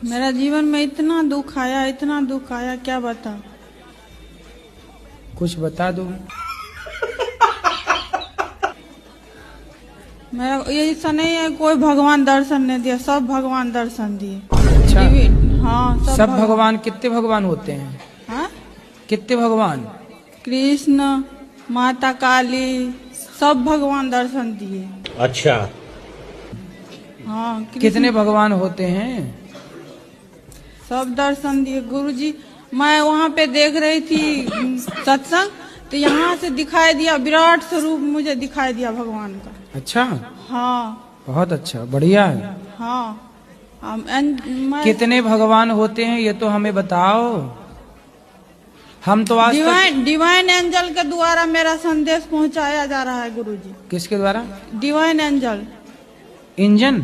मेरा जीवन में इतना दुख आया क्या बता। कुछ बता दो। मेरा ये ऐसा नहीं है कोई भगवान दर्शन नहीं दिया, सब भगवान दर्शन दिए। अच्छा, हाँ सब भगवान। कितने भगवान होते हैं? हाँ, कितने भगवान? कृष्ण, माता काली, सब भगवान दर्शन दिए। अच्छा, हाँ, कितने भगवान होते हैं? सब दर्शन दिए गुरुजी। मैं वहाँ पे देख रही थी सत्संग, तो यहाँ से दिखाई दिया, विराट स्वरूप मुझे दिखाई दिया भगवान का। अच्छा, हाँ बहुत अच्छा, बढ़िया है। हाँ। कितने भगवान होते हैं ये तो हमें बताओ। हम तो आज डिवाइन एंजल के द्वारा मेरा संदेश पहुंचाया जा रहा है गुरुजी। किसके द्वारा? Divine angel. इंजन।